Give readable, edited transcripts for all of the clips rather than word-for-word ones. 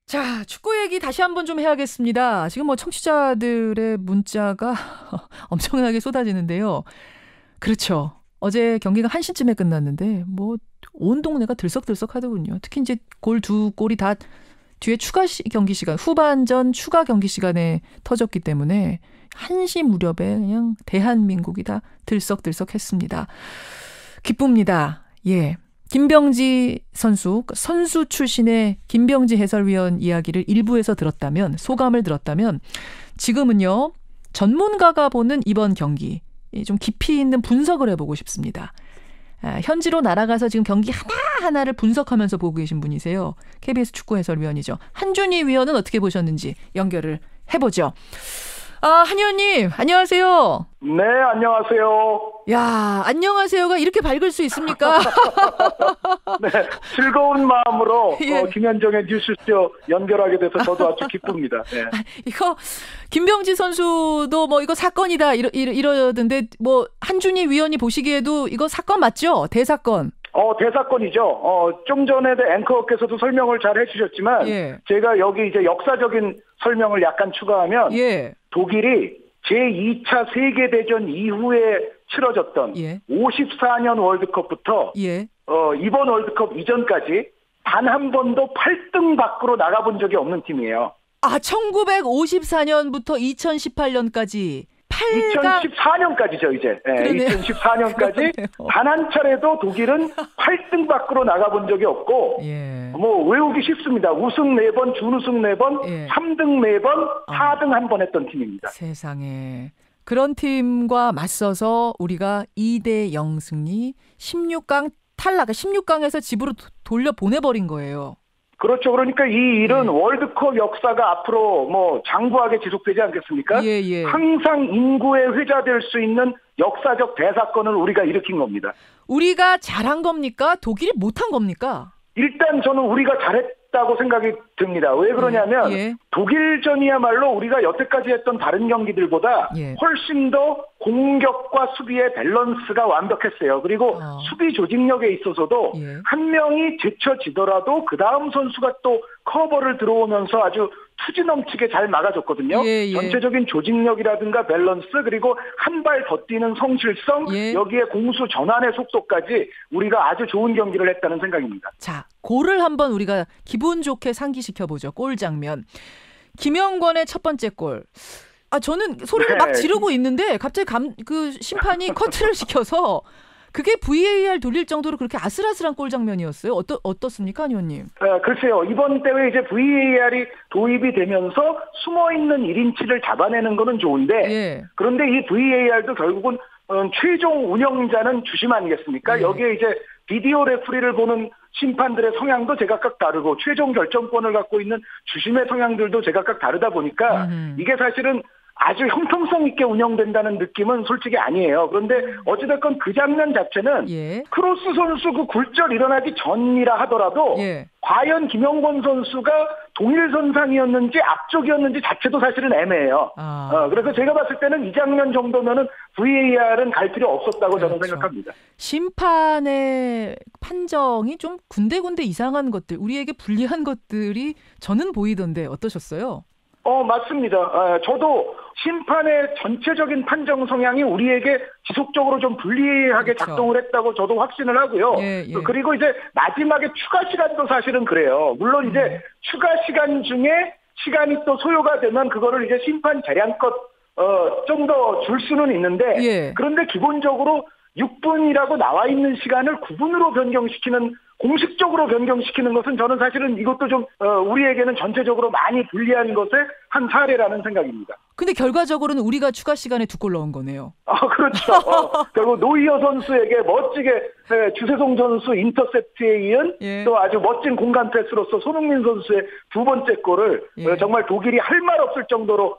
자, 축구 얘기 다시 한번 좀 해야겠습니다. 지금 뭐 청취자들의 문자가 엄청나게 쏟아지는데요. 그렇죠. 어제 경기가 1시쯤에 끝났는데 뭐 온 동네가 들썩들썩 하더군요. 특히 이제 두 골이 다 뒤에 경기 시간, 후반전 추가 경기 시간에 터졌기 때문에 1시 무렵에 그냥 대한민국이 다 들썩들썩했습니다. 기쁩니다. 예. 김병지 선수 출신의 김병지 해설위원 이야기를 일부에서 들었다면, 소감을 들었다면, 지금은요, 전문가가 보는 이번 경기, 좀 깊이 있는 분석을 해보고 싶습니다. 현지로 날아가서 지금 경기 하나하나를 분석하면서 보고 계신 분이세요. KBS 축구 해설위원이죠. 한준희 위원은 어떻게 보셨는지 연결을 해보죠. 한 의원님, 안녕하세요. 네, 안녕하세요. 야, 안녕하세요가 이렇게 밝을 수 있습니까? 네, 즐거운 마음으로 예. 김현정의 뉴스쇼 연결하게 돼서 저도 아주 기쁩니다. 네. 이거 김병지 선수도 뭐 이거 사건이다 이러던데 뭐 한준희 위원이 보시기에도 이거 사건 맞죠? 대사건. 대사건이죠. 좀 전에도 앵커께서도 설명을 잘 해주셨지만, 예. 제가 여기 이제 역사적인 설명을 약간 추가하면, 예. 독일이 제2차 세계대전 이후에 치러졌던 54년 월드컵부터 이번 월드컵 이전까지 단 한 번도 8등 밖으로 나가본 적이 없는 팀이에요. 1954년부터 2018년까지 2014년까지죠, 이제. 네, 2014년까지 단 한 차례도 독일은 8등 밖으로 나가본 적이 없고, 뭐, 외우기 쉽습니다. 우승 4번, 준우승 4번, 3등 4번, 4등 한 번 했던 팀입니다. 세상에. 그런 팀과 맞서서 우리가 2대0 승리, 16강 탈락, 16강에서 집으로 돌려보내버린 거예요. 그렇죠. 그러니까 이 일은 월드컵 역사가 앞으로 뭐 장구하게 지속되지 않겠습니까? 항상 인구에 회자될 수 있는 역사적 대사건을 우리가 일으킨 겁니다. 우리가 잘한 겁니까? 독일이 못한 겁니까? 일단 저는 우리가 잘했다고 생각이 듭니다. 왜 그러냐면 독일전이야말로 우리가 여태까지 했던 다른 경기들보다 훨씬 더 공격과 수비의 밸런스가 완벽했어요. 그리고 수비 조직력에 있어서도 한 명이 제쳐지더라도 그 다음 선수가 또 커버를 들어오면서 아주 투지 넘치게 잘 막아줬거든요. 전체적인 조직력이라든가 밸런스, 그리고 한 발 더 뛰는 성실성, 여기에 공수 전환의 속도까지 우리가 아주 좋은 경기를 했다는 생각입니다. 자, 골을 한번 우리가 기분 좋게 상기시켜보죠. 골 장면. 김영권의 첫 번째 골. 저는 소리를 막 지르고 있는데 갑자기 그 심판이 커트를 시켜서 그게 VAR 돌릴 정도로 그렇게 아슬아슬한 골 장면이었어요. 어떻습니까, 한 의원님? 글쎄요. 이번 대회 이제 VAR이 도입이 되면서 숨어있는 1인치를 잡아내는 거는 좋은데, 그런데 이 VAR도 결국은 최종 운영자는 주심 아니겠습니까? 여기에 이제 비디오 레프리를 보는 심판들의 성향도 제각각 다르고 최종 결정권을 갖고 있는 주심의 성향들도 제각각 다르다 보니까 이게 사실은 아주 형평성 있게 운영된다는 느낌은 솔직히 아니에요. 그런데 어찌됐건 그 장면 자체는 크로스 선수 그 굴절 일어나기 전이라 하더라도 과연 김영권 선수가 동일선상이었는지 앞쪽이었는지 자체도 사실은 애매해요. 그래서 제가 봤을 때는 이 장면 정도면은 VAR은 갈 필요 없었다고 저는 생각합니다. 심판의 판정이 좀 군데군데 이상한 것들, 우리에게 불리한 것들이 저는 보이던데 어떠셨어요? 맞습니다. 저도 심판의 전체적인 판정 성향이 우리에게 지속적으로 좀 불리하게 작동을 했다고 저도 확신을 하고요. 그리고 이제 마지막에 추가 시간도 사실은 그래요. 물론 이제 추가 시간 중에 시간이 또 소요가 되면 그거를 이제 심판 재량껏 좀 더 줄 수는 있는데, 그런데 기본적으로 6분이라고 나와 있는 시간을 9분으로 공식적으로 변경시키는 것은 저는 사실은 이것도 좀 우리에게는 전체적으로 많이 불리한 것의 한 사례라는 생각입니다. 근데 결과적으로는 우리가 추가 시간에 2골 넣은 거네요. 그렇죠. 결국 노이어 선수에게 멋지게 주세송 선수 인터셉트에 이은 또 아주 멋진 공간 패스로서 손흥민 선수의 두 번째 골을 정말 독일이 할 말 없을 정도로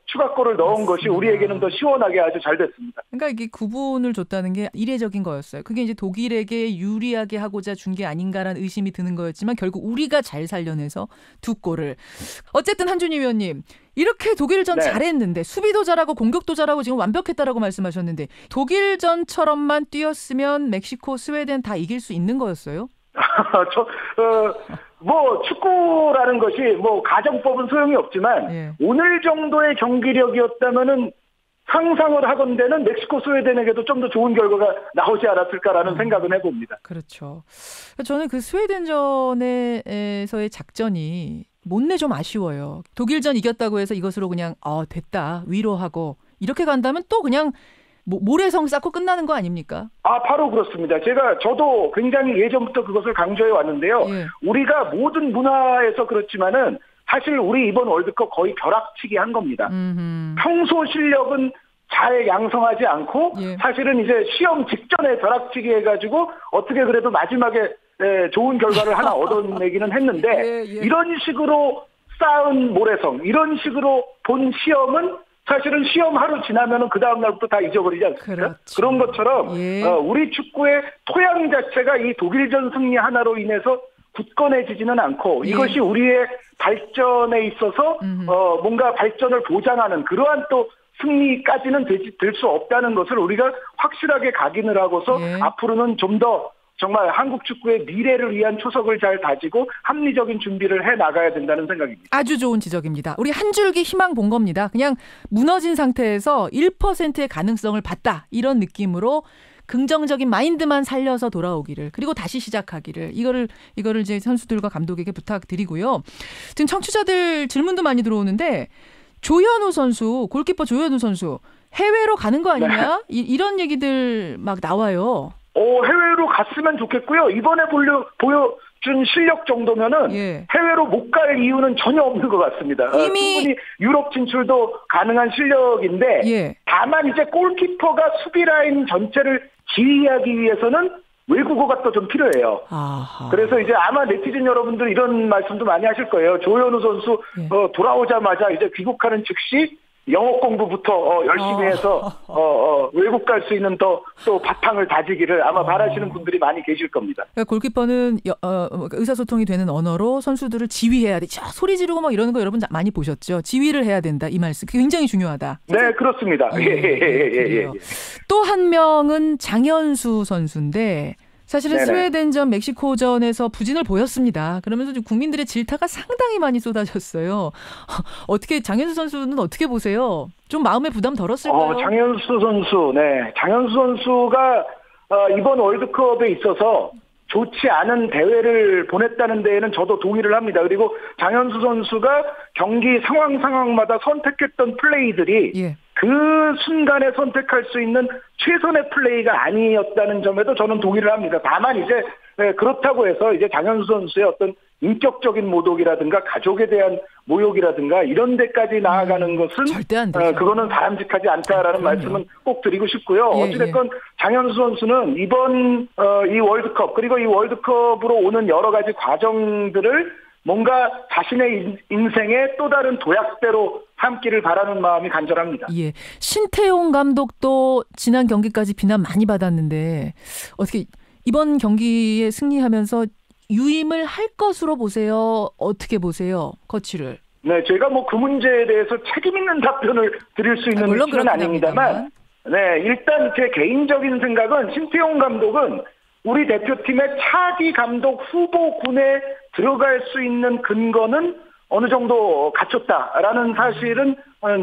추가골을 넣은 것이 우리에게는 더 시원하게 아주 잘 됐습니다. 그러니까 이게 9분을 줬다는 게 이례적인 거였어요. 그게 이제 독일에게 유리하게 하고자 준 게 아닌가라는 의심이 드는 거였지만 결국 우리가 잘 살려내서 2골을. 어쨌든 한준희 위원님, 이렇게 독일전 잘했는데 수비도 잘하고 공격도 잘하고 지금 완벽했다라고 말씀하셨는데 독일전처럼만 뛰었으면 멕시코, 스웨덴 다 이길 수 있는 거였어요? 뭐 축구라는 것이 뭐 가정법은 소용이 없지만 예. 오늘 정도의 경기력이었다면은 상상을 하건대는 멕시코 스웨덴에게도 좀 더 좋은 결과가 나오지 않았을까라는 생각은 해봅니다. 그렇죠. 저는 그 스웨덴전에서의 작전이 못내 좀 아쉬워요. 독일전 이겼다고 해서 이것으로 그냥 됐다 위로하고 이렇게 간다면 또 그냥 모래성 쌓고 끝나는 거 아닙니까? 바로 그렇습니다. 저도 굉장히 예전부터 그것을 강조해 왔는데요. 예. 우리가 모든 문화에서 그렇지만은 사실 우리 이번 월드컵 거의 벼락치기 한 겁니다. 평소 실력은 잘 양성하지 않고 예. 사실은 이제 시험 직전에 벼락치기 해가지고 어떻게 그래도 마지막에 좋은 결과를 하나 얻어내기는 했는데 예. 이런 식으로 쌓은 모래성, 이런 식으로 본 시험은 사실은 시험 하루 지나면은 그 다음 날부터 다 잊어버리지 않습니까? 그렇죠. 그런 것처럼 예. 우리 축구의 토양 자체가 이 독일전 승리 하나로 인해서 굳건해지지는 않고 이것이 우리의 발전에 있어서 뭔가 발전을 보장하는 그러한 또 승리까지는 될 수 없다는 것을 우리가 확실하게 각인을 하고서 앞으로는 좀 더 정말 한국 축구의 미래를 위한 초석을 잘 다지고 합리적인 준비를 해 나가야 된다는 생각입니다. 아주 좋은 지적입니다. 우리 한 줄기 희망 본 겁니다. 그냥 무너진 상태에서 1%의 가능성을 봤다. 이런 느낌으로 긍정적인 마인드만 살려서 돌아오기를 그리고 다시 시작하기를 이거를 이제 선수들과 감독에게 부탁드리고요. 지금 청취자들 질문도 많이 들어오는데 조현우 선수 골키퍼 조현우 선수 해외로 가는 거 아니냐? 네. 이런 얘기들 막 나와요. 해외로 갔으면 좋겠고요. 이번에 보여준 실력 정도면은 해외로 못 갈 이유는 전혀 없는 것 같습니다. 이미 충분히 유럽 진출도 가능한 실력인데 다만 이제 골키퍼가 수비 라인 전체를 지휘하기 위해서는 외국어가 또 좀 필요해요. 아하. 그래서 이제 아마 네티즌 여러분들 이런 말씀도 많이 하실 거예요. 조현우 선수 돌아오자마자 이제 귀국하는 즉시 영어 공부부터 열심히 해서 외국 갈 수 있는 또 바탕을 다지기를 아마 바라시는 분들이 많이 계실 겁니다. 그러니까 골키퍼는 의사소통이 되는 언어로 선수들을 지휘해야 돼. 소리 지르고 막 이러는 거 여러분 많이 보셨죠? 지휘를 해야 된다. 이 말씀 굉장히 중요하다. 네, 그렇습니다. 또 한 명은 장현수 선수인데 사실은 스웨덴전, 멕시코전에서 부진을 보였습니다. 그러면서 좀 국민들의 질타가 상당히 많이 쏟아졌어요. 어떻게 장현수 선수는 어떻게 보세요? 좀 마음에 부담 덜었을까요? 장현수 선수, 장현수 선수가 이번 월드컵에 있어서 좋지 않은 대회를 보냈다는 데에는 저도 동의를 합니다. 그리고 장현수 선수가 경기 상황마다 선택했던 플레이들이 그 순간에 선택할 수 있는 최선의 플레이가 아니었다는 점에도 저는 동의를 합니다. 다만 이제 그렇다고 해서 이제 장현수 선수의 어떤 인격적인 모독이라든가 가족에 대한 모욕이라든가 이런 데까지 나아가는 것은 절대 안 되죠. 그거는 바람직하지 않다라는 말씀은 꼭 드리고 싶고요. 어찌됐건 장현수 선수는 이번 이 월드컵 그리고 이 월드컵으로 오는 여러 가지 과정들을 뭔가 자신의 인생의 또 다른 도약대로 함기를 바라는 마음이 간절합니다. 신태용 감독도 지난 경기까지 비난 많이 받았는데 어떻게 이번 경기에 승리하면서 유임을 할 것으로 보세요? 어떻게 보세요? 거취를. 네, 제가 그 문제에 대해서 책임 있는 답변을 드릴 수 있는 위치는 아닙니다만 일단 제 개인적인 생각은 신태용 감독은 우리 대표팀의 차기 감독 후보군에 들어갈 수 있는 근거는 어느 정도 갖췄다라는 사실은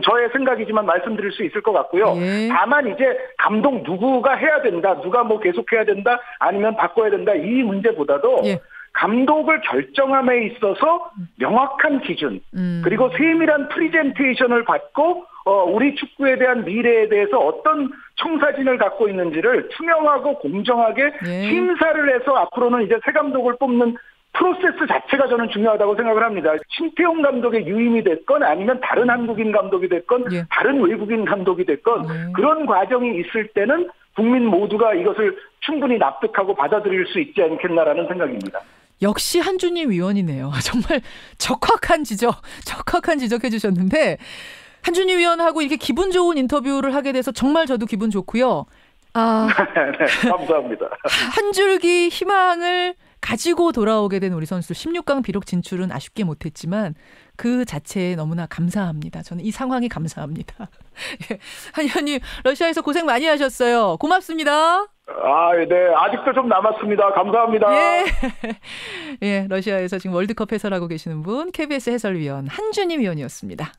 저의 생각이지만 말씀드릴 수 있을 것 같고요. 다만 이제 감독 누구가 해야 된다, 누가 계속해야 된다, 아니면 바꿔야 된다 이 문제보다도 감독을 결정함에 있어서 명확한 기준 그리고 세밀한 프리젠테이션을 받고 우리 축구에 대한 미래에 대해서 어떤 청사진을 갖고 있는지를 투명하고 공정하게 심사를 해서 앞으로는 이제 새 감독을 뽑는 프로세스 자체가 저는 중요하다고 생각을 합니다. 신태용 감독의 유임이 됐건 아니면 다른 한국인 감독이 됐건 다른 외국인 감독이 됐건 그런 과정이 있을 때는 국민 모두가 이것을 충분히 납득하고 받아들일 수 있지 않겠나라는 생각입니다. 역시 한준희 위원이네요. 정말 적확한 지적해 주셨는데 한준희 위원하고 이렇게 기분 좋은 인터뷰를 하게 돼서 정말 저도 기분 좋고요. 네, 감사합니다. 한 줄기 희망을 가지고 돌아오게 된 우리 선수 16강 비록 진출은 아쉽게 못했지만 그 자체에 너무나 감사합니다. 저는 이 상황이 감사합니다. 한 의원님 러시아에서 고생 많이 하셨어요. 고맙습니다. 네. 아직도 좀 남았습니다. 감사합니다. 예. 예, 러시아에서 지금 월드컵 해설하고 계시는 분, KBS 해설위원 한준희 위원이었습니다.